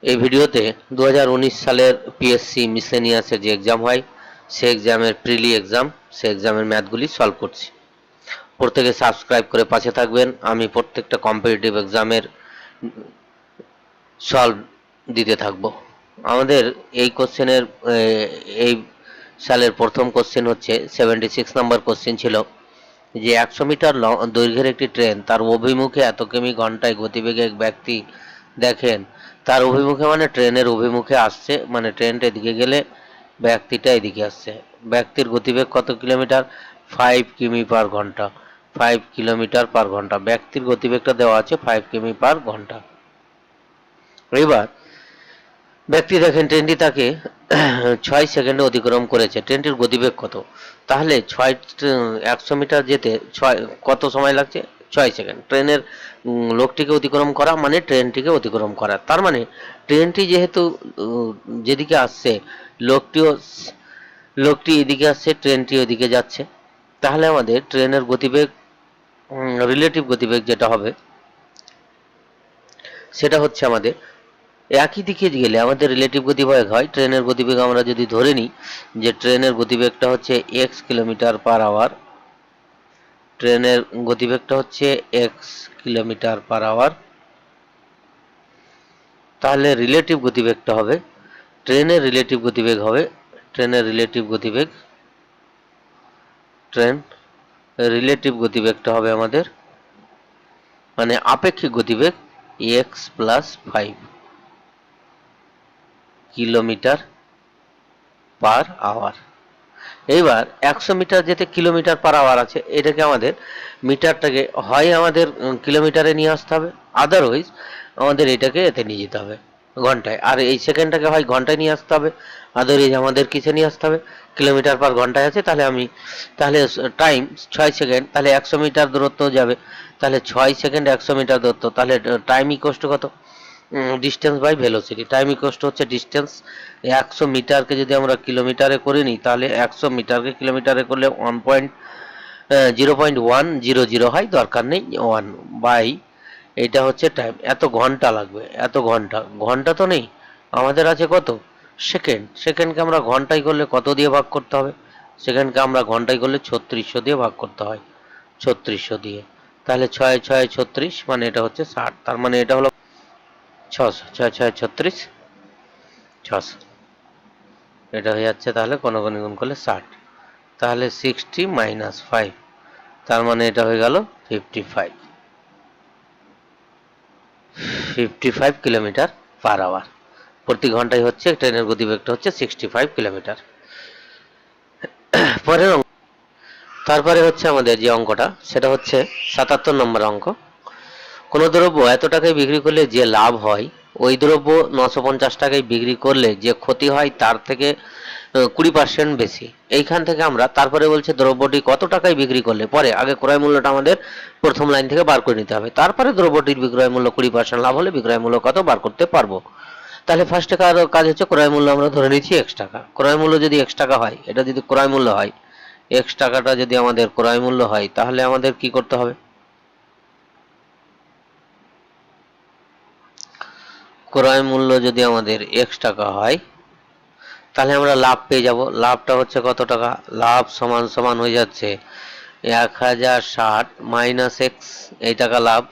এই ভিডিওতে 2019 সালের পিএসসি মিসেলিনিয়াসের যে এক্সাম হয় সে এক্সামের প্রিলি এক্সাম সে এক্সামের ম্যাথগুলি সলভ করছি। প্রত্যেকে সাবস্ক্রাইব করে পাশে থাকবেন। আমি প্রত্যেকটা কম্পিটিটিভ এক্সামের সলভ দিতে থাকব। আমাদের এই কোশ্চেনের এই সালের প্রথম কোশ্চেন হচ্ছে 76 নম্বর কোশ্চেন ছিল যে 100 মিটার দৈর্ঘ্যের একটি ট্রেন তার অভিমুখে এত কিমি ঘন্টায় গতিবেগে এক ব্যক্তি দেখেন। তার অভিমুখে মানে ট্রেনের অভিমুখে আসছে, মানে ট্রেনটা এদিকে গেলে ব্যক্তিটা এদিকে আসছে। ব্যক্তির গতিবেগ কত কিলোমিটার? 5 কিমি/ঘন্টা। 5 কিলোমিটার/ঘন্টা ব্যক্তির গতিবেগটা দেওয়া আছে 5 কিমি/ঘন্টা। এবার ব্যক্তি দেখেন ট্রেনটি তাকে 6 সেকেন্ডে অতিক্রম করেছে। ট্রেনটির গতিবেগ কত? তাহলে 100 মিটার যেতে কত সময় লাগছে? 6 সেকেন্ড। ট্রেনের লোকটিকে অতিক্রম করা মানে ট্রেনটিকে অতিক্রম করা। তার মানে ট্রেনটি যেহেতু যেদিকে আসছে লোকটি এদিকে আসছে, ট্রেনটি ওদিকে যাচ্ছে, তাহলে আমাদের ট্রেনের গতিবেগ রিলেটিভ গতিবেগ যেটা হবে সেটা হচ্ছে আমাদের একই দিকে গেলে আমাদের রিলেটিভ গতিবেগ হয়। ট্রেনের গতিবেগ আমরা যদি ধরে নিই যে ট্রেনের গতিবেগটা হচ্ছে x কিলোমিটার/আওয়ার, ট্রেনের গতিবেগটা হচ্ছে x কিলোমিটার/আওয়ার, তাহলে রিলেটিভ গতিবেগটা হবে ট্রেনের রিলেটিভ গতিবেগ হবে ট্রেনের রিলেটিভ গতিবেগ ট্রেন রিলেটিভ গতিবেগটা হবে আমাদের মানে আপেক্ষিক গতিবেগ x+5 কিলোমিটার/আওয়ার। এইবার 100 মিটার যেতে কিলোমিটার/আওয়ার আছে, এটাকে আমাদের মিটারটাকে হয় আমাদের কিলোমিটারে নিয়ে আসতে হবে, আদারওয়াইজ আমাদের এটাকে এতে নিয়ে যেতে হবে ঘন্টায়। আর এই সেকেন্ডটাকে হয় ঘন্টায় নিয়ে আসতে হবে, আদারওয়াইজ আমাদের কিসে নিয়ে আসতে হবে? কিলোমিটার/ঘন্টায় আছে, তাহলে টাইম 6 সেকেন্ড, তাহলে 100 মিটার দূরত্ব যাবে, তাহলে 6 সেকেন্ড 100 মিটার দূরত্ব, তাহলে টাইম ইকুয়াল টু কত? Distance by velocity. Time equal to হচ্ছে ডিস্টেন্স। 100 মিটারকে যদি আমরা কিলোমিটারে করে নিই তাহলে 100 মিটারকে কিলোমিটারে করলে 0.100 হয়, দরকার নেই 1 বাই এটা হচ্ছে টাইম। এত ঘন্টা লাগবে, এত ঘন্টা। ঘন্টা তো নেই, আমাদের আছে কত? সেকেন্ড। সেকেন্ডকে আমরা ঘন্টায় করলে কত দিয়ে ভাগ করতে হবে? সেকেন্ডকে আমরা ঘন্টায় করলে 3600 দিয়ে ভাগ করতে হয়, 3600 দিয়ে। তাহলে 6×6 = 36, মানে এটা হচ্ছে 60। তার মানে এটা হলো 600, 6×6 = 36, 600। এটা হয়ে যাচ্ছে তাহলে কোন গুণ করলে 60, তাহলে 60 - 5, তার মানে এটা হয়ে গেল 55 কিলোমিটার/আওয়ার। প্রতি ঘন্টায় হচ্ছে ট্রেনের গতিবেগটা হচ্ছে 65 কিলোমিটার। পরের তারপরে হচ্ছে আমাদের যে অঙ্কটা সেটা হচ্ছে 77 নম্বর অঙ্ক। কোনো দ্রব্য এত টাকায় বিক্রি করলে যে লাভ হয় ওই দ্রব্য 950 টাকায় বিক্রি করলে যে ক্ষতি হয় তার থেকে 20% বেশি। এইখান থেকে আমরা তারপরে বলছে দ্রব্যটি কত টাকায় বিক্রি করলে, পরে আগে ক্রয় মূল্যটা আমাদের প্রথম লাইন থেকে বার করে নিতে হবে, তারপরে দ্রব্যটির বিক্রয় মূল্য 20% লাভ হলে বিক্রয় মূল্য কত বার করতে পারবো। তাহলে ফার্স্টে কাজ হচ্ছে ক্রয় মূল্য আমরা ধরে নিচ্ছি x টাকা। ক্রয় মূল্য যদি x টাকা হয়, এটা যদি ক্রয় মূল্য হয়, x টাকাটা যদি আমাদের ক্রয় মূল্য হয়, তাহলে আমাদের কি করতে হবে? ক্রয় মূল্য যদি আমাদের x টাকা হয় তাহলে আমরা লাভ পেয়ে যাব। লাভটা হচ্ছে কত টাকা? লাভ সমান সমান হয়ে যাচ্ছে 1060 মাইনাস এক্স, এই টাকা লাভ।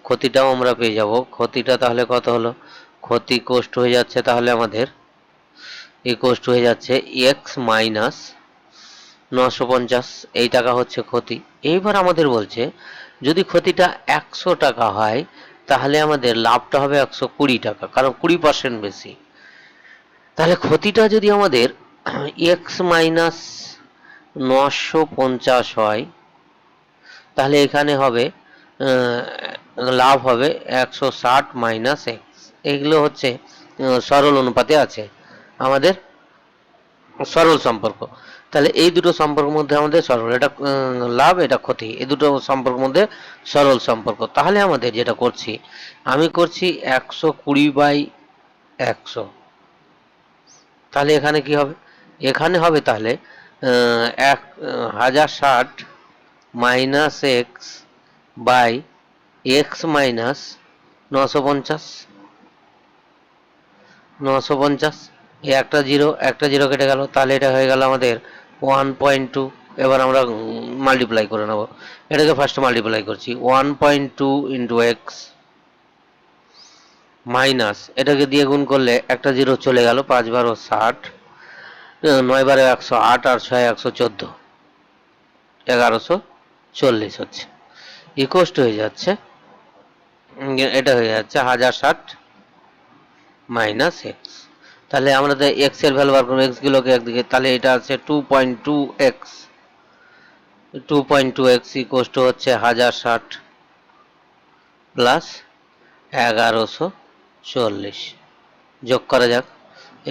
ক্ষতিটাও আমরা পেয়ে যাব। ক্ষতিটা তাহলে কত হলো? ক্ষতি কোস্ট হয়ে যাচ্ছে তাহলে আমাদের কোস্ট হয়ে যাচ্ছে x-950, এই টাকা হচ্ছে ক্ষতি। এইবার আমাদের বলছে যদি ক্ষতিটা 100 টাকা হয় তাহলে আমাদের লাভটা হবে 120 টাকা, কারণ 20% বেশি। তাহলে ক্ষতিটা যদি আমাদের x-950 হয় তাহলে এখানে হবে লাভ হবে 160 মাইনাস এক্স। এগুলো হচ্ছে সরল অনুপাতে আছে আমাদের সরল সম্পর্ক। তাহলে এই দুটো সম্পর্কের মধ্যে আমাদের সরল, এটা লাভ, এটা ক্ষতি, এই দুটো সম্পর্কের মধ্যে সরল সম্পর্ক। তাহলে আমাদের যেটা করছি, আমি করছি 120/100। তাহলে এখানে কি হবে? এখানে হবে তাহলে 1060 মাইনাস এক্স বাই x - 950। 950, এই একটা জিরো কেটে গেল, তাহলে এটা হয়ে গেল আমাদের 1.2। এবার আমরা মাল্টিপ্লাই করে নেব, এটাকে ফার্স্ট মাল্টিপ্লাই করছি, 1.2 ইন্টু এক্স মাইনাস এটাকে দিয়ে গুণ করলে একটা জিরো চলে গেল, 5 × 12 = 60, 9 × 12 = 108, আর 6 × 114, 1140 হচ্ছে, ইকুয়াল টু হয়ে যাচ্ছে, এটা হয়ে যাচ্ছে 1060 মাইনাস এক্স। তাহলে আমরা এক্স এর ভ্যালু বার করবো, এক্স গুলোকে একদিকে, তাহলে এটা আছে 2.2x, 2.2x ইকুয়াল টু হচ্ছে 1060 প্লাস 1140। যোগ করা যাক,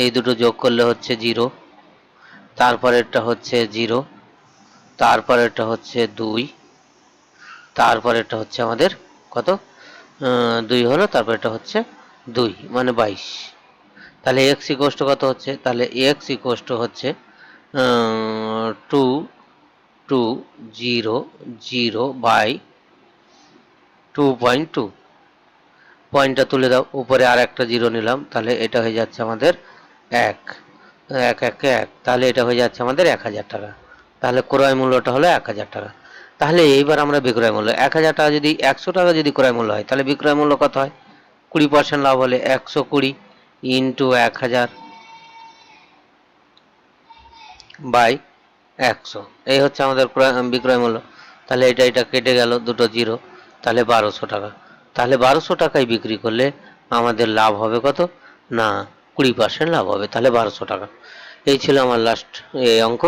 এই দুটো যোগ করলে হচ্ছে 0, তারপরেরটা হচ্ছে 0, তারপরেরটা হচ্ছে 2, তারপরেরটা হচ্ছে আমাদের কত, 2 হলো, তারপরেরটা হচ্ছে 2 মানে 22। তাহলে এক্স ইকুয়াল টু কত হচ্ছে, তাহলে এক্স ইকুয়াল টু হচ্ছে 2200/2.2, পয়েন্টটা তুলে দাও, উপরে আর একটা জিরো নিলাম, তাহলে এটা হয়ে যাচ্ছে আমাদের 1, 1 1 1, তাহলে এটা হয়ে যাচ্ছে আমাদের 1000 টাকা। তাহলে ক্রয় মূল্যটা হলো 1000 টাকা। তাহলে এইবার আমরা বিক্রয় মূল্য 1000 টাকা, যদি 100 টাকা যদি ক্রয় মূল্য হয়, তাহলে বিক্রয় মূল্য কত হয়, 20% লাভ হলে 120 ইন্টু 1000 বাই 100, এই হচ্ছে আমাদের বিক্রয় মূল্য। তাহলে এটা কেটে গেল, দুটো জিরো, তাহলে 1200 টাকা। তাহলে 1200 টাকায় বিক্রি করলে আমাদের লাভ হবে কত না, 20% লাভ হবে, তাহলে 1200 টাকা। এই ছিল আমার লাস্ট এই অঙ্ক।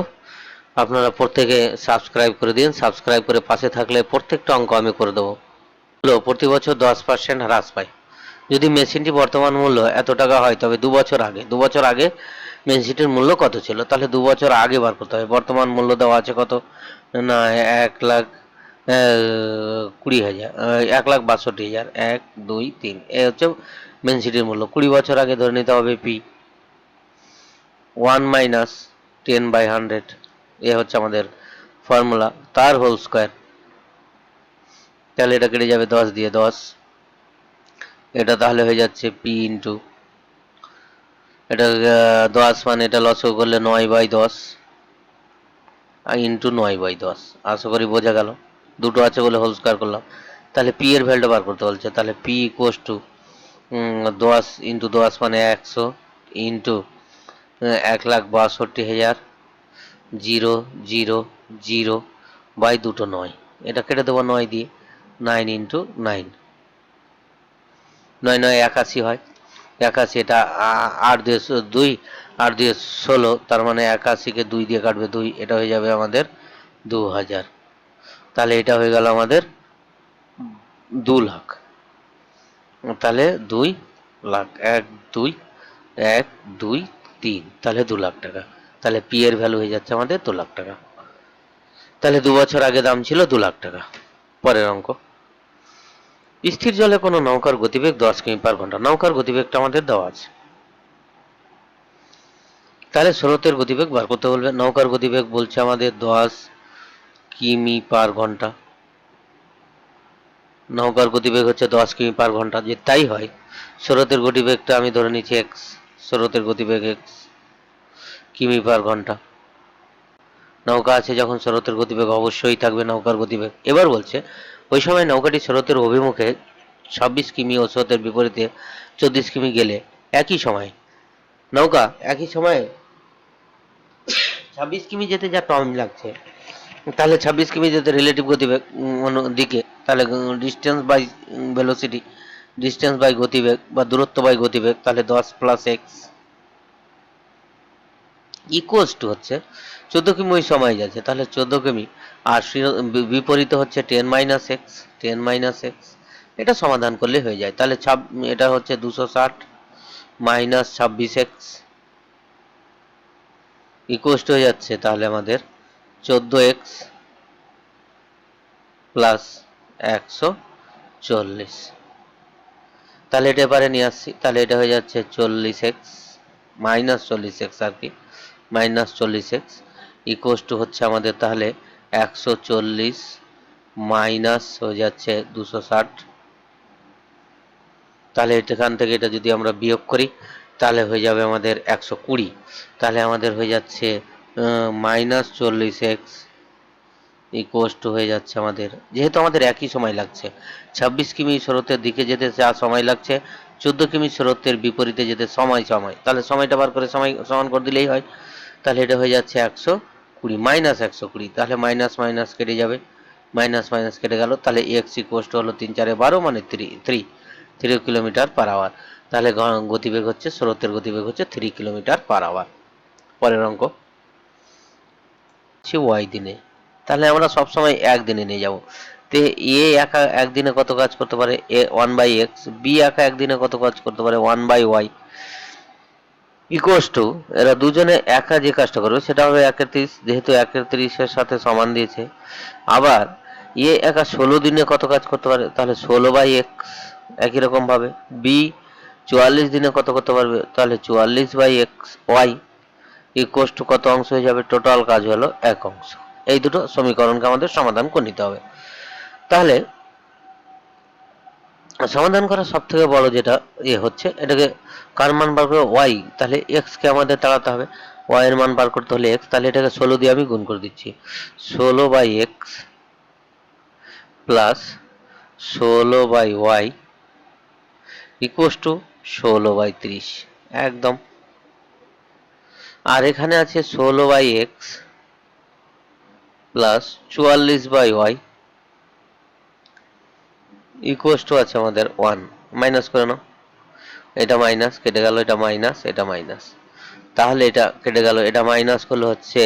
আপনারা প্রত্যেকে সাবস্ক্রাইব করে দিন, সাবস্ক্রাইব করে পাশে থাকলে প্রত্যেকটা অঙ্ক আমি করে দেবো। প্রতি বছর 10% হ্রাস পায়। যদি মেশিনটি বর্তমান মূল্য এত টাকা হয়, তবে দু বছর আগে মেশিনটির মূল্য কত ছিল, তাহলে 2 বছর আগে বার করতে হবে। বর্তমান মূল্য দেওয়া আছে কত না, 1,20,000, 1,62,000, 1 2 3, এই হচ্ছে মেশিনটির মূল্য। 20 বছর আগে ধরে নিতে হবে পি 1 - 10/100, এ হচ্ছে আমাদের ফর্মুলা, তার হোল স্কোয়ার। তাহলে এটা কেটে যাবে 10 দিয়ে 10, এটা তাহলে হয়ে যাচ্ছে পি ইন্টু এটা 10, মানে এটা লসও করলে 9/10 ইন্টু 9/10। আশা করি বোঝা গেল, দুটো আছে বলে হোল স্কোয়ার করলাম। তাহলে পি এর ভ্যালুটা বার করতে বলছে, তাহলে পি ইকুয়াল টু 10 ইন্টু 10 মানে 100 ইন্টু 1,62,000, 0 0 0 বাই দুটো 9, এটা কেটে দেবো 9 দিয়ে, 9 ইন্টু 9, 9 9 81 হয়, 81, এটা 8 দিয়ে 2, 8 দিয়ে 16, তার মানে 81কে 2 দিয়ে কাটবে 2, এটা হয়ে যাবে আমাদের 2000। তাহলে এটা হয়ে গেল আমাদের 2 লাখ। তাহলে 2 লাখ, 1 2 1 2 3, তাহলে 2 লাখ টাকা। তাহলে পি এর ভ্যালু হয়ে যাচ্ছে আমাদের 2 লাখ টাকা। তাহলে 2 বছর আগে দাম ছিল 2 লাখ টাকা। পরের অঙ্ক, স্থির জলে কোনো নৌকার গতিবেগ 10 কিমি/ঘন্টা। নৌকার গতিবেগটা আমাদের দেওয়া আছে, তাহলে স্রোতের গতিবেগ বার করতে বলবে। নৌকার গতিবেগ বলছে আমাদের 10 কিমি/ঘন্টা। নৌকার গতিবেগ হচ্ছে 10 কিমি/ঘন্টা, যে তাই হয়, স্রোতের গতিবেগটা আমি ধরে নিচ্ছি এক্স, স্রোতের গতিবেগ এক্স কিমি/ঘন্টা। নৌকা আছে যখন, স্রোতের গতিবেগ অবশ্যই থাকবে নৌকার গতিবেগ। এবার বলছে, ওই সময় নৌকাটি স্রোতের অভিমুখে 26 কিমি ও স্রোতের বিপরীতে 24 কিমি গেলে একই সময় নৌকা একই সময়ে 26 কিমি যেতে যা টাইম লাগছে, তাহলে 26 কিমি যেতে রিলেটিভ গতিবেগ দিকে, তাহলে distance by velocity, distance by গতিবেগ বা দূরত্ব বাই গতিবেগ, তাহলে 10 + x ইকুয়ালস টু হচ্ছে 14 কিমি ওই সময় যাচ্ছে, তাহলে 14 কিমি, আর বিপরীতে হচ্ছে 10 - x, 10 - x, এটা সমাধান করলে হয়ে যায়। তাহলে এটা হচ্ছে 260 মাইনাস 26x ইকুয়ালস টু হয়ে যাচ্ছে তাহলে আমাদের 14x প্লাস 140। তাহলে এটা এবারে নিয়ে আসছি, তাহলে এটা হয়ে যাচ্ছে 40x মাইনাস 40x আর কি, মাইনাস 40x ইকুয়ালস টু হচ্ছে আমাদের তাহলে 140 মাইনাস হয়ে যাচ্ছে 260। তাহলে এখান থেকে এটা যদি আমরা বিয়োগ করি, তাহলে হয়ে যাবে আমাদের 120, তাহলে আমাদের হয়ে যাচ্ছে -40x ইকুয়ালস টু হয়ে যাচ্ছে আমাদের, যেহেতু আমাদের একই সময় লাগছে, 26 কিমি স্রোতের দিকে যেতে যা সময় লাগছে 14 কিমি স্রোতের বিপরীতে যেতে সময়, তাহলে সময়টা বার করে সময় সমান করে দিলেই হয়। তাহলে এটা হয়ে যাচ্ছে 120 -120, তাহলে মাইনাস মাইনাস কেটে যাবে, মাইনাস মাইনাস কেটে গেল, তাহলে এক্স ইকুয়ালস টু হলো 3 4 12 মানে 3 কিলোমিটার পার আওয়ার। তাহলে গতিবেগ হচ্ছে, স্রোতের গতিবেগ হচ্ছে 3 কিলোমিটার পার আওয়ার। পরের অঙ্ক ওয়াই দিনে, তাহলে আমরা সবসময় একদিনে নিয়ে যাব। তে এ একা একদিনে কত কাজ করতে পারে, এ 1/x, বি একা একদিনে কত কাজ করতে পারে 1/y, ইকুয়ালস টু এরা দুজনে একা যে কাজটা করবে সেটা হবে 1/30, যেহেতু 1/30 সাথে সমান দিয়েছে। আবার এ একা 16 দিনে কত কাজ করতে পারে, তাহলে 16/x। একই রকম ভাবে বি 44 দিনে কত করতে পারবে, তাহলে 44/x ওয়াই ইকুয়ালস টু কত অংশ হয়ে যাবে, টোটাল কাজ হলো 1 অংশ। এই দুটো সমীকরণকে আমাদের সমাধান করে নিতে হবে। তাহলে সমাধান করা সব থেকে বড় যেটা হচ্ছে, এটাকে কার মান বার করবে, ওয়াই, তাহলে এক্স কে আমাদের তাড়াতে হবে, ওয়াই এর মান বার করতে হলে এক্স, তাহলে এটাকে 16 দিয়ে আমি গুণ করে দিচ্ছি, 16/x plus 16/y equals to 16/30 একদম। আর এখানে আছে 16/x plus 44/y equals to আছে আমাদের 1, মাইনাস করে নাও, এটা মাইনাস কেটে গেল, এটা মাইনাস, এটা মাইনাস, তাহলে এটা কেটে গেল, এটা মাইনাস করলে হচ্ছে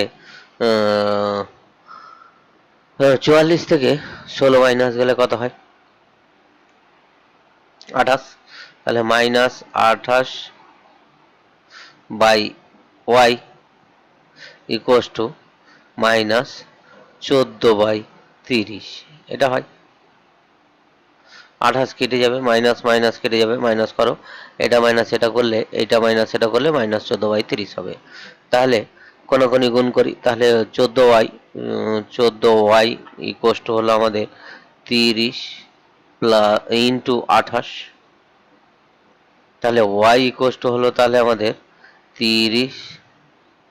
44 থেকে 16 মাইনাস গেলে কত হয়, 28, তাহলে -28/y ইকুয়ালস টু -14/30, এটা হয়। 28 কেটে যাবে, মাইনাস মাইনাস কেটে যাবে, মাইনাস করো, এটা মাইনাস এটা করলে, এটা মাইনাস এটা করলে -14/30 হবে। তাহলে কোনাকুনি গুণ করি, তাহলে 14y ইকুয়ালস টু হলো আমাদের 30 প্লাস ইন্টু 28, তাহলে y ইকুয়ালস টু হলো তাহলে আমাদের 30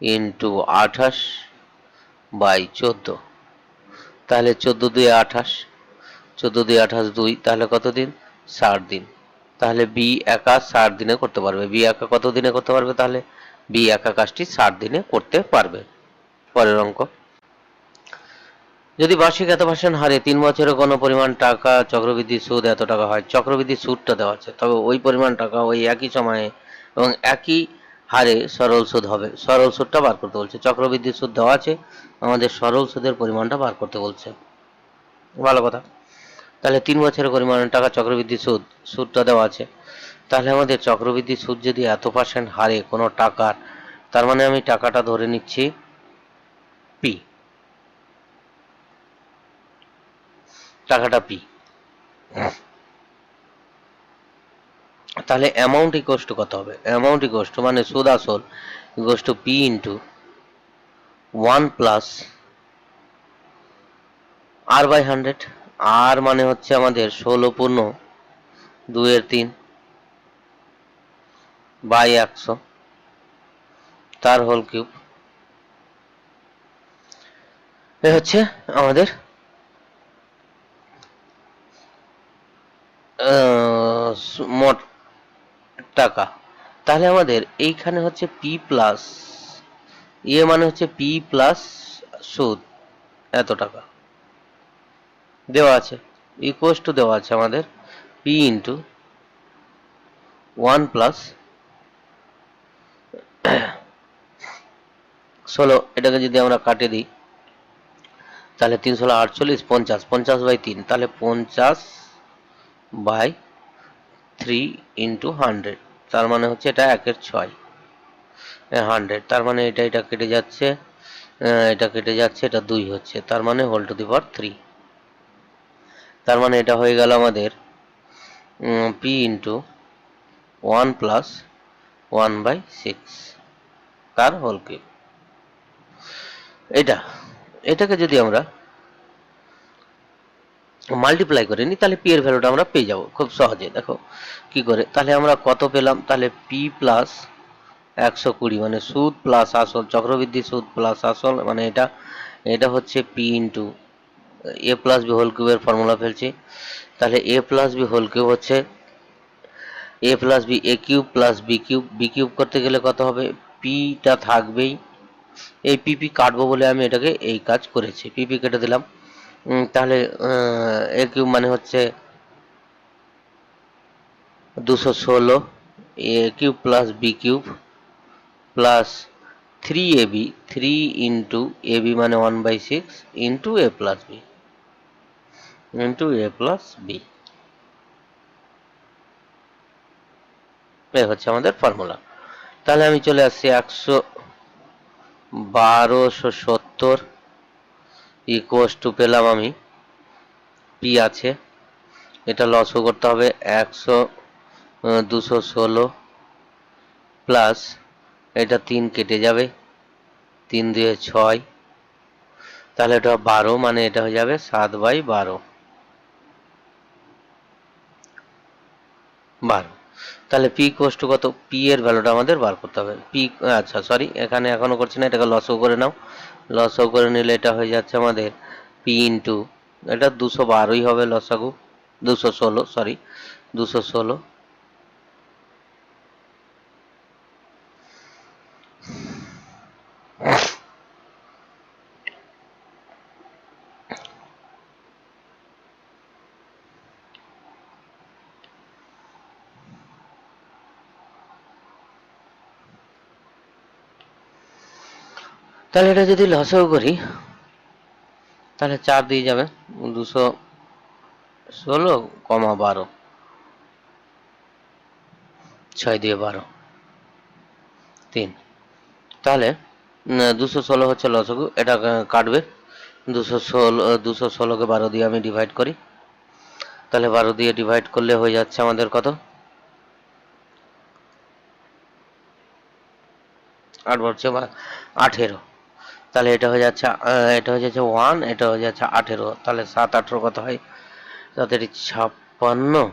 ইন্টু 28/14, তাহলে 14 দুয়ে 28, 14 দিয়ে 28 2, তাহলে কত দিন, 60 দিন। তাহলে বি একা 60 দিনে করতে পারবে, বি একা কত দিনে করতে পারবে, তাহলে বি একা কাজটি 60 দিনে করতে পারবে। পরের অঙ্ক, যদি বার্ষিক এত পার্সেন্ট হারে 3 বছরে কোনো পরিমাণ টাকা চক্রবৃদ্ধি সুদ এত টাকা হয়, চক্রবৃদ্ধি সুদটা দেওয়া আছে, তবে ওই পরিমাণ টাকা ওই একই সময়ে এবং একই হারে সরল সুদ হবে, সরল সুদটা বার করতে বলছে। চক্রবৃদ্ধি সুদ দেওয়া আছে, আমাদের সরল সুদের পরিমাণটা বার করতে বলছে, ভালো কথা। তাহলে 3 বছরের পরিমাণে টাকা চক্রবৃদ্ধি সুদটা দেওয়া আছে, তাহলে আমাদের চক্রবৃদ্ধি সুদ যদি এত পার্সেন্ট হারে কোনো টাকার, তার মানে আমি টাকাটা ধরে নিচ্ছি পি, টাকাটা পি, তাহলে অ্যামাউন্ট ইকুয়ালস টু কত হবে, অ্যামাউন্ট ইকুয়ালস টু মানে সুদ আসল equals to P into 1 plus r/100, আর মানে হচ্ছে আমাদের 16 পূর্ণ 2/3 বাই 100 তার হোল কিউব, এ হচ্ছে আমাদের মোট টাকা। তাহলে আমাদের এইখানে হচ্ছে পি প্লাস ইয়ে মানে হচ্ছে পি প্লাস সুদ এত টাকা দেওয়া আছে, ইকুয়ালস টু দেওয়া আছে আমাদের পি ইন্টু 1 প্লাস 16, এটাকে যদি আমরা কাটে দিই তাহলে 3 16 48, 50, 50/3, তাহলে 50/3 ইন্টু 100, তার মানে হচ্ছে এটা 1/6 100, তার মানে এটা কেটে যাচ্ছে, এটা কেটে যাচ্ছে, এটা 2 হচ্ছে, তার মানে হোল টু দি পাওয়ার 3, তার মানে এটা হয়ে গেল আমাদের পি ইন্টু 1 প্লাস 1/6 তার হোল কিউব। এটাকে যদি আমরা মাল্টিপ্লাই করে নিই তাহলে পি এর ভ্যালুটা আমরা পেয়ে যাব খুব সহজে। দেখো কি করে, তাহলে আমরা কত পেলাম, তাহলে পি প্লাস 120 মানে সুদ প্লাস আসল, চক্রবৃদ্ধি সুদ প্লাস আসল, মানে এটা হচ্ছে পি ইন্টু এ প্লাস বি হোল কিউবের ফর্মুলা ফেলছি। তাহলে এ প্লাস বি হোল কিউব হচ্ছে এ plus B A cube plus B cube করতে গেলে কত হবে, পিটা থাকবেই, এই পিপি কাটবো বলে আমি এটাকে এই কাজ করেছি, পিপি কেটে দিলাম। তাহলে এ কিউব মানে হচ্ছে 216 A cube plus B cube plus 3ab, 3 into A B মানে 1/6 ইন্টু এ প্লাস বি, এই হচ্ছে আমাদের ফর্মুলা। তাহলে আমি চলে আসছি 1270 ইকুয়াস টু পেলাম আমি পি আছে, এটা লসও করতে হবে 216 প্লাস এটা 3 কেটে যাবে, 3 দিয়ে 6, তাহলে এটা 12 মানে এটা হয়ে যাবে 7/12। তাহলে পি ইকুয়াস টু কত, পি এর ভ্যালুটা আমাদের বার করতে হবে। পি, আচ্ছা সরি, এখানে এখনো করছি না, এটাকে লসও করে নাও, লসও করে নিলে এটা হয়ে যাচ্ছে আমাদের পি ইন্টু, এটা 212ই হবে লসাগু, 216 সরি 216, তাহলে এটা যদি লসও করি তাহলে 4 দিয়ে যাবে, 216 কমা 12, 6 দিয়ে 12 3, তাহলে 216 হচ্ছে লসগু, এটা কাটবে, 216কে 12 দিয়ে আমি ডিভাইড করি, তাহলে 12 দিয়ে ডিভাইড করলে হয়ে যাচ্ছে আমাদের কত, 8 হচ্ছে 18, তাহলে এটা হয়ে যাচ্ছে 1, এটা হয়ে যাচ্ছে 18, তাহলে 7 18 কত হয়, তাদের 56,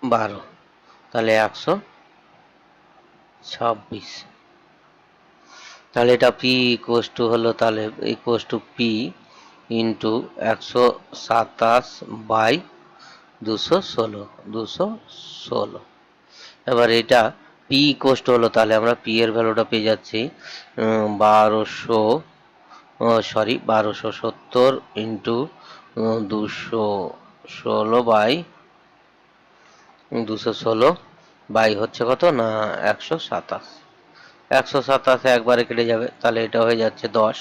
বারো, তাহলে 126, তাহলে এটা পি ইকুয়াস টু হলো, তাহলে ইকুয়াস টু পি ইন্টু 127/216, এবার এটা পি ইকুয়াস টু হলো, তাহলে আমরা পি এর ভ্যালুটা পেয়ে যাচ্ছি 1270 ইন্টু 216 বাই হচ্ছে কত না 127, 127 একবারে কেটে যাবে, তাহলে এটা হয়ে যাচ্ছে 10,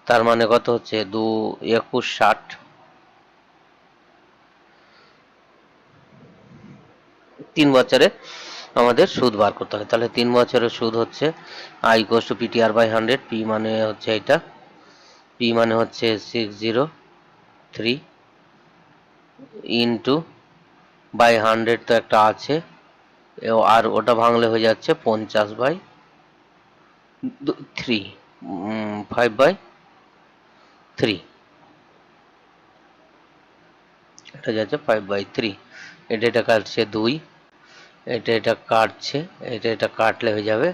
তার মানে কত হচ্ছে 2 21 60, 3 বছরে আমাদের সুদ বার করতে হয়। তাহলে 3 বছরের সুদ হচ্ছে I equals to PTR by 100, P মানে হচ্ছে এটা, পি মানে হচ্ছে 603 ইন্টু বাই 100 তো একটা আছে, আর ওটা ভাঙলে হয়ে যাচ্ছে 50/3, 5/3, এটা যাচ্ছে 5/3, এটা কাটছে 2, এটা কাটছে, এটা কাটলে হয়ে যাবে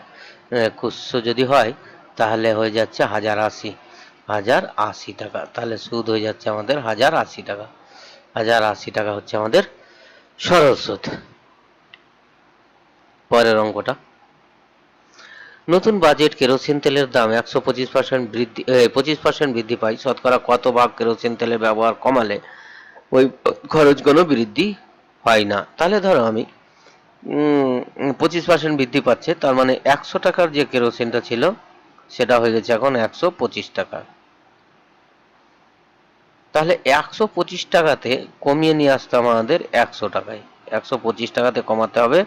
2100 যদি হয় তাহলে হয়ে যাচ্ছে 1080 টাকা, তাহলে সুদ হয়ে যাচ্ছে আমাদের 1080 টাকা, 1080 টাকা হচ্ছে আমাদের সরল সুদ। পরের অঙ্কটা, নতুন বাজেট কেরোসিন তেলের দাম 25% বৃদ্ধি পায়, শতকরা কত ভাগ কেরোসিন তেলের ব্যবহার কমালে ওই খরচ কোনো বৃদ্ধি হয় না। তাহলে ধরো আমি 25% বৃদ্ধি পাচ্ছে, তার মানে 100 টাকার যে কেরোসিনটা ছিল সেটা হয়ে গেছে এখন 125 টাকা, তাহলে 125 টাকাতে কমিয়ে নিয়ে আসতে আমাদের 100 টাকায়, 125 টাকাতে কমাতে হবে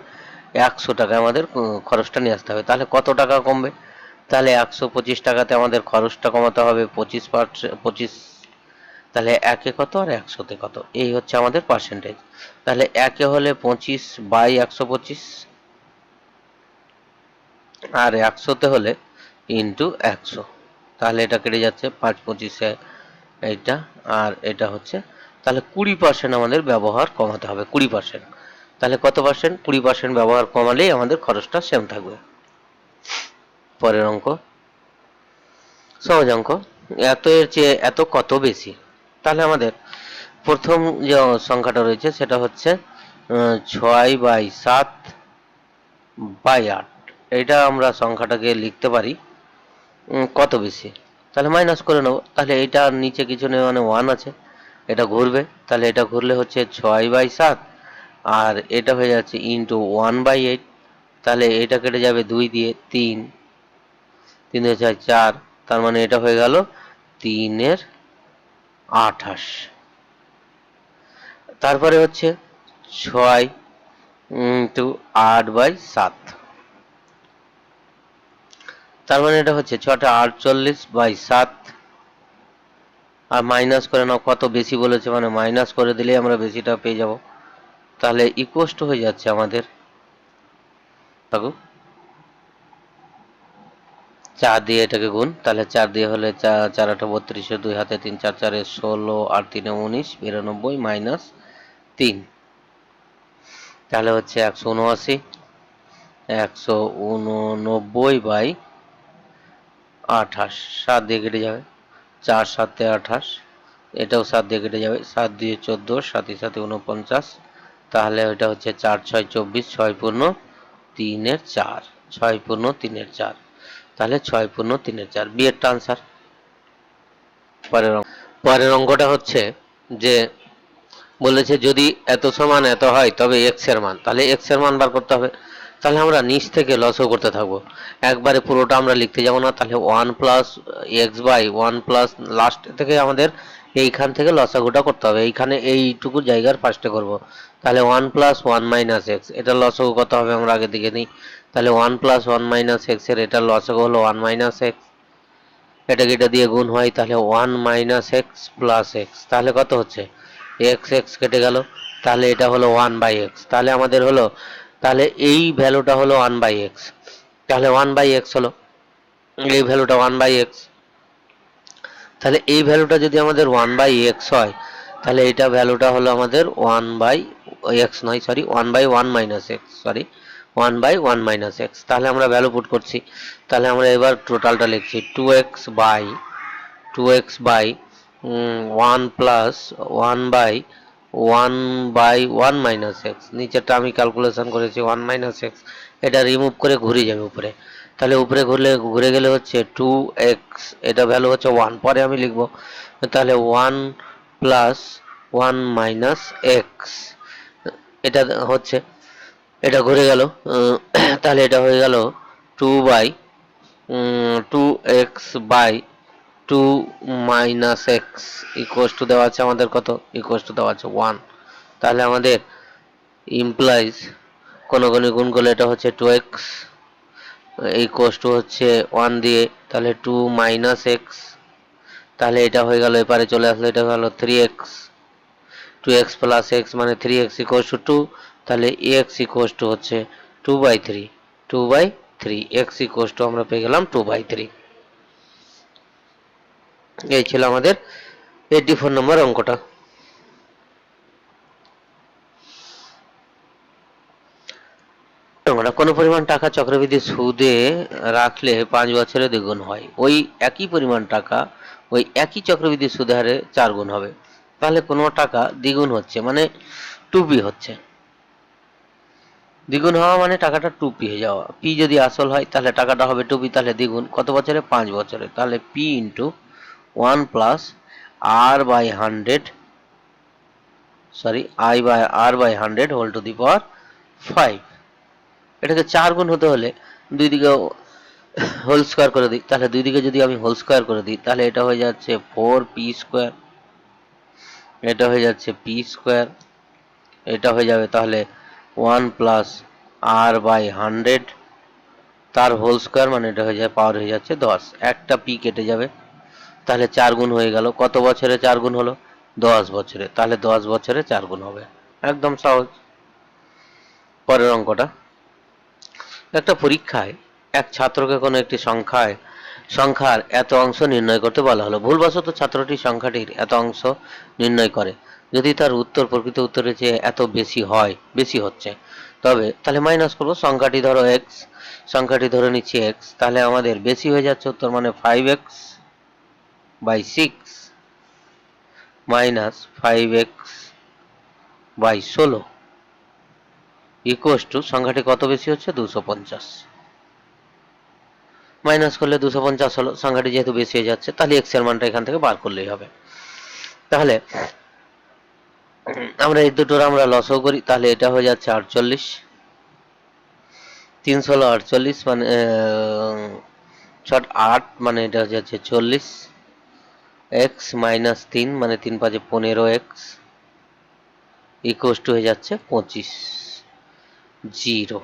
100 টাকায় আমাদের খরচটা নিয়ে আসতে হবে, তাহলে কত টাকা কমবে, তাহলে 125 টাকাতে আমাদের খরচটা কমাতে হবে 25, তাহলে একে কত আর 100তে কত, এই হচ্ছে আমাদের পার্সেন্টেজ। তাহলে একে হলে 25/125 আর 100তে হলে ইন্টু 100, তাহলে এটা কেটে যাচ্ছে 5/25 এইটা, আর এটা হচ্ছে, তাহলে 20% আমাদের ব্যবহার কমাতে হবে, 20%। তাহলে কত পার্সেন্ট? 20% ব্যবহার কমালেই আমাদের খরচটা সেম থাকবে। পরের অঙ্ক, সহজ অঙ্ক। এত এর চেয়ে এত কত বেশি? তাহলে আমাদের প্রথম যে সংখ্যাটা রয়েছে সেটা হচ্ছে 6/7/8। এটা আমরা সংখ্যাটাকে লিখতে পারি কত বেশি। তাহলে মাইনাস করে নেবো। তাহলে এটা নিচে কিছু নেই, মানে 1 আছে, এটা ঘুরবে, তাহলে এটা ঘুরলে হচ্ছে 6/7, আর এটা হয়ে যাচ্ছে ইন্টু 1/8। তাহলে এটা কেটে যাবে 2 দিয়ে, 3, 3 দিয়ে 4, 4, তার মানে এটা হয়ে গেল 3/28। তারপরে হচ্ছে 6 ইন্টু 8/7, তার মানে এটা হচ্ছে 6/48/7। আর মাইনাস করে নাও, কত বেশি বলেছে মানে মাইনাস করে দিলেই আমরা বেশিটা পেয়ে যাব। তাহলে ইকুয়াস টু হয়ে যাচ্ছে আমাদের, দেখো 4 দিয়ে এটাকে গুণ, তাহলে 4 দিয়ে হলে 4 4 8 32, 2 হাতে 3 4 4 16, আর 3 19, 92 মাইনাস 3, তাহলে হচ্ছে 179। 189/28, 7 দিয়ে কেটে যাবে, 4 7 28, এটাও 7 দিয়ে কেটে যাবে, 7 দিয়ে 14, 7 7 49, তাহলে ওইটা হচ্ছে 4 6 24, 6 পূর্ণ 3/4, 6 পূর্ণ 3/4, তাহলে 6 পূর্ণ 3/4 বি এর আনসার। পরের অঙ্কটা হচ্ছে যে বলেছে যদি এত সমান এত হয় তবে এক্স এর মান, তাহলে এক্স এর মান বার করতে হবে। তাহলে আমরা নিচ থেকে লসও করতে থাকবো, একবারে পুরোটা আমরা লিখতে যাব না। তাহলে 1 plus x by 1 plus last থেকে আমাদের এইখান থেকে লসাগুটা করতে হবে, এইখানে এইটুকু জায়গার ফার্স্টে করব। তাহলে 1 প্লাস 1 মাইনাস এক্স, এটা লসাগু কত হবে আমরা আগে দিকে নিই। তাহলে 1 প্লাস 1 মাইনাস এক্স এর এটা লসাগু হলো 1 মাইনাস এক্স, এটাকে এটা দিয়ে গুণ হয়, তাহলে 1 মাইনাস এক্স প্লাস এক্স, তাহলে কত হচ্ছে এক্স এক্স কেটে গেল, তাহলে এটা হলো 1/x। তাহলে আমাদের হলো, তাহলে এই ভ্যালুটা হলো 1/x, তাহলে 1/x হলো এই ভ্যালুটা 1/x। তাহলে এই ভ্যালুটা যদি আমাদের 1/x হয়, তাহলে এটা ভ্যালুটা হলো আমাদের 1/x নয়, sorry 1/1 minus x, sorry 1/1 minus x. তাহলে আমরা ভ্যালু পুট করছি, তাহলে আমরা এবার টোটালটা লিখছি 2x/2x/1 প্লাস 1/1 মাইনাস এক্স, নিচেরটা আমি ক্যালকুলেশন করেছি 1 মাইনাস এক্স, এটা রিমুভ করে ঘুরে যাবে উপরে, তাহলে উপরে ঘুরে গেলে হচ্ছে 2x, এটা ভ্যালু হচ্ছে 1, পরে আমি লিখবো, তাহলে 1 প্লাস 1 মাইনাস এক্স, এটা হচ্ছে, এটা ঘুরে গেল, তাহলে এটা হয়ে গেল 2x/2 minus x equals to দেওয়া আছে আমাদের কত, ইকুয়াস টু দেওয়া আছে 1। তাহলে আমাদের ইমপ্লাইজ কোন গুণ করলে এটা হচ্ছে 2x ইকুয়াস টু হচ্ছে 1 দিয়ে, তাহলে 2 মাইনাস এক্স, তাহলে এটা হয়ে গেল, এপারে চলে আসলো, এটা হলো 3x, 2x প্লাস এক্স মানে 3x ইকুয়াস টু 2, তাহলে এক্স ইকুয়াস টু হচ্ছে 2/3, 2/3 এক্স ইকুয়াস টু আমরা পেয়ে গেলাম 2/3। এই ছিল আমাদের 84 নম্বর অঙ্কটা। কোনো পরিমাণ টাকা চক্রবৃদ্ধি সুদে রাখলে 5 বছরে দ্বিগুণ হয়, ওই একই পরিমাণ টাকা ওই একই চক্রবৃদ্ধি সুদের হারে 4 গুণ হবে। তাহলে কোনো টাকা দ্বিগুণ হচ্ছে মানে 2p হচ্ছে, দ্বিগুণ হওয়া মানে টাকাটা 2p হয়ে যাওয়া। পি যদি আসল হয় তাহলে টাকাটা হবে 2p, তাহলে দ্বিগুণ কত বছরে, 5 বছরে। তাহলে p into 1 plus r/100, sorry r/100 whole to the power 5। এটাকে 4 গুণ হতে হলে দুই দিকে হোল স্কয়ার করে দিই, তাহলে দুই দিকে যদি আমি হোল স্কয়ার করে দিই তাহলে এটা হয়ে যাচ্ছে 4p², এটা হয়ে যাচ্ছে p², এটা হয়ে যাবে তাহলে 1 প্লাস r/100 তার হোল স্কয়ার, মানে এটা হয়ে যায় পাওয়ার হয়ে যাচ্ছে 10, একটা p কেটে যাবে, তাহলে 4 গুণ হয়ে গেল, কত বছরে 4 গুণ হলো, 10 বছরে, তাহলে 10 বছরে 4 গুণ হবে, একদম সহজ। পরের অঙ্কটা, একটা পরীক্ষায় এক ছাত্রকে কোনো একটি সংখ্যার এত অংশ নির্ণয় করতে বলা হলো, ভুলবশত ছাত্রটি সংখ্যাটির এত অংশ নির্ণয় করে, যদি তার উত্তর প্রকৃত উত্তরের চেয়ে এত বেশি হয়, বেশি হচ্ছে, তবে তাহলে মাইনাস করবো। সংখ্যাটি ধরো এক্স, সংখ্যাটি ধরে নিচ্ছি এক্স, তাহলে আমাদের বেশি হয়ে যাচ্ছে উত্তর, মানে 5x/6 minus 5x/16 equals to সংখ্যাটি কত বেশি হচ্ছে, 250। মাইনাস করলে 250 হলো, সংখ্যাটি যেহেতু বেশি হয়ে যাচ্ছে, তাহলে এক্স এর মানটা এখান থেকে বার করলেই হবে। তাহলে আমরা এই দুটোর আমরা লসও করি, তাহলে এটা হয়ে যাচ্ছে 48, 3 × 16 = 48, মানে 8, মানে এটা হয়ে যাচ্ছে 40, এক্স মাইনাস 3 মানে 3×5 = 15x ইকুয়াস টু হয়ে যাচ্ছে 25, 0।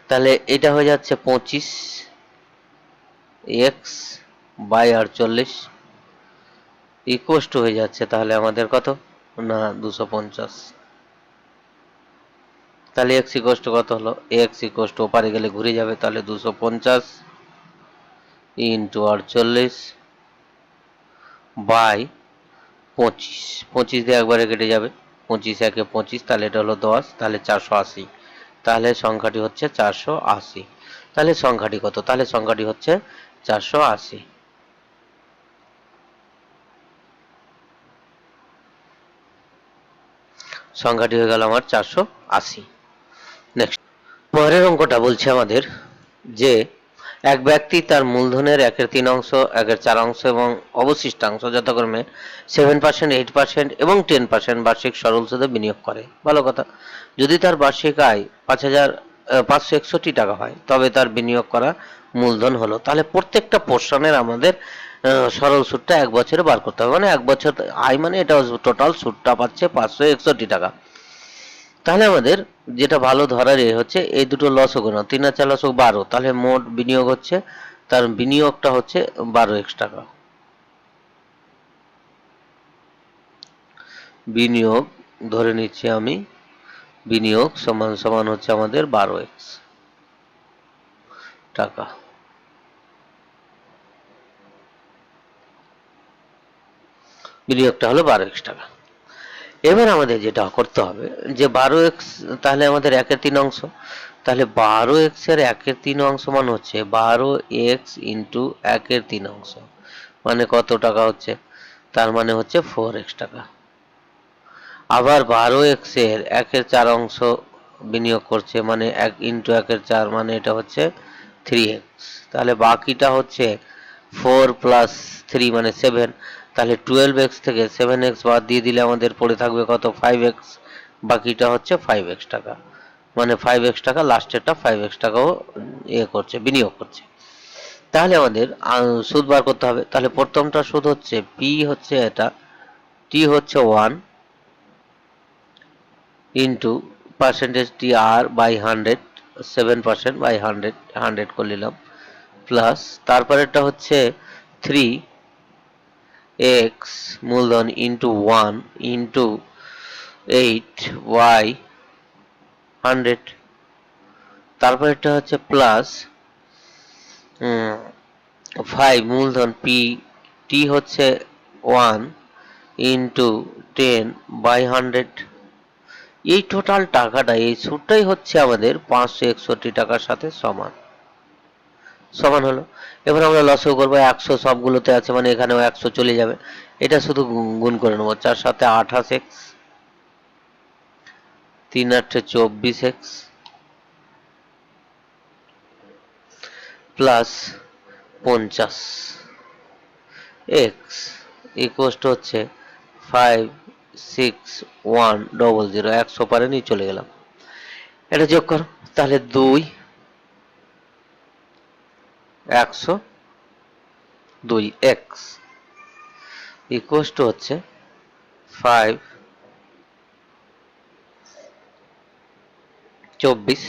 তাহলে এটা হয়ে যাচ্ছে 25x/48 ইকুয়াস টু হয়ে যাচ্ছে, তাহলে আমাদের কত না 250। তাহলে x ইকুয়াস টু কত হলো, x ইকুয়াস টু ওপারে গেলে ঘুরে যাবে, তাহলে 250 × 48/25, 25 দিয়ে একবারে কেটে যাবে, 25 × 1 = 25, তাহলে এটা হলো 10, তাহলে 480। তাহলে সংখ্যাটি হচ্ছে 480। তাহলে সংখ্যাটি কত, তাহলে সংখ্যাটি হচ্ছে 480। সংখ্যাটি হয়ে গেল আমার 480। নেক্সট, পরের অঙ্কটা বলছে আমাদের যে এক ব্যক্তি তার মূলধনের 1/3 অংশ, 1/4 এবং অবশিষ্টাংশ যথাক্রমে 7%, 8% এবং 10% বার্ষিক সরল সুদে বিনিয়োগ করে। ভালো কথা। যদি তার বার্ষিক আয় 5,561 টাকা হয়, তবে তার বিনিয়োগ করা মূলধন হলো, তাহলে প্রত্যেকটা পোর্শনের আমাদের সরল সুদটা 1 বছরে বার করতে হবে। মানে 1 বছর আয়, মানে এটা টোটাল সুদটা পাচ্ছে 561 টাকা। তাহলে আমাদের যেটা ভালো ধরার হচ্ছে এই দুটো লসও গোনা, 3 আর 4 লসও 12, তাহলে মোট বিনিয়োগ হচ্ছে, তার বিনিয়োগটা হচ্ছে 12x টাকা। বিনিয়োগ ধরে নিচ্ছি আমি, বিনিয়োগ সমান সমান হচ্ছে আমাদের 12x টাকা। বিনিয়োগটা হলো 12x টাকা। এবার আমাদের যেটা করতে হবে যে 12x, তাহলে আমাদের 1/3 অংশ, তাহলে 12x এর 1/3 অংশ মানে হচ্ছে 12x × 1/3 অংশ, মানে কত টাকা হচ্ছে, তার মানে হচ্ছে 4x টাকা। আবার 12x এর 1/4 অংশ বিনিয়োগ করছে, মানে 1 × 1/4, মানে এটা হচ্ছে 3x। তাহলে বাকিটা হচ্ছে 4 + 3 মানে 7, তাহলে 12x থেকে 7x বাদ দিয়ে দিলে আমাদের পড়ে থাকবে কত, 5x। বাকিটা হচ্ছে 5x টাকা, মানে 5x টাকা, লাস্টেরটা 5x টাকাও করছে, বিনিয়োগ করছে। তাহলে আমাদের সুদ বার করতে হবে। তাহলে প্রথমটা সুদ হচ্ছে p হচ্ছে এটা, t হচ্ছে 1 ইন্টু পার্সেন্টেজ TR/100, 7%/100, 100 করে নিলাম, প্লাস তারপরেরটা হচ্ছে 3x মূলধন ইন্টু 1 ইন্টু 8/100, তারপরেরটা হচ্ছে প্লাস 5 মূলধন p, t হচ্ছে 1 ইন্টু 10/100। এই টোটাল টাকাটা, এই সুদটাই হচ্ছে আমাদের 561 টাকার সাথে সমান সমান হলো। এবার আমরা লসও করবো, 100 সবগুলোতে আছে, মানে এখানেও 100 চলে যাবে, এটা শুধু গুণ করে নেবো, 4 × 7 = 28x, 3 × 8 = 24x, plus 50x equals to হচ্ছে 56100, 100 পারে নিয়ে চলে গেলাম, এটা যোগ করো, তাহলে 2 102x ইকুয়াস টু হচ্ছে 524,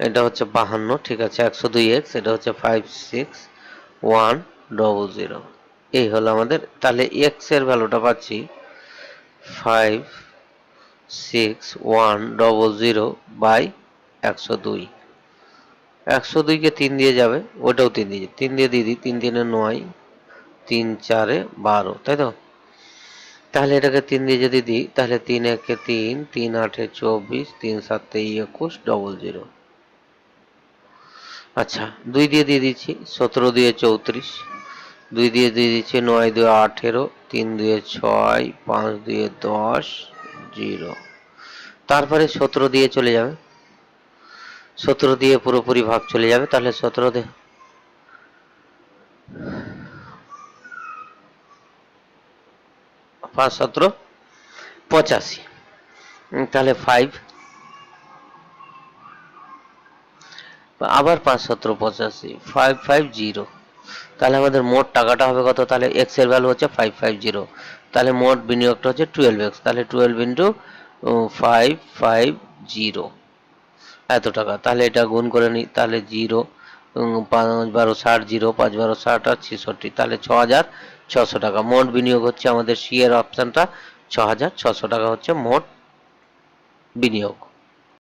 এটা হচ্ছে 52, ঠিক আছে, 102x, এটা হচ্ছে 56100। এই হলো আমাদের, তাহলে x এর ভ্যালুটা পাচ্ছি 56100/102, 102 কে 3 দিয়ে যাবে, ওটাও 3 দিয়ে দিয়ে দিই, 3 3 9, 3 4 12, তাই তো। তাহলে এটাকে 3 দিয়ে যদি দিই তাহলে 3 একে 3, 3 আটে 24, 3 সাতে 21, ডবল 0। আচ্ছা 2 দিয়ে দিয়ে দিচ্ছি 17 দিয়ে 34, 2 দিয়ে দিয়ে দিচ্ছি 9 দুয়ে 18, 3 দুয়ে 6, 5 দুয়ে 10, 0। তারপরে 17 দিয়ে চলে যাবে, 17 দিয়ে পুরোপুরি ভাগ চলে যাবে, তাহলে 17 দিয়ে 5 17 85, তাহলে 5, আবার 5 17 85, 550। তাহলে আমাদের মোট টাকাটা হবে কত? তাহলে এক্স এর ভ্যালু হচ্ছে 550, তাহলে মোট বিনিয়োগটা হচ্ছে 12x, তাহলে 12 ইন্টু 550 এত টাকা। তাহলে এটা গুণ করে নিই, তাহলে 0, 5 12 60, 0 5 12 60 আর 66, তাহলে 6600 টাকা মোট বিনিয়োগ হচ্ছে আমাদের সি এর অপশনটা। 6600 টাকা হচ্ছে মোট বিনিয়োগ।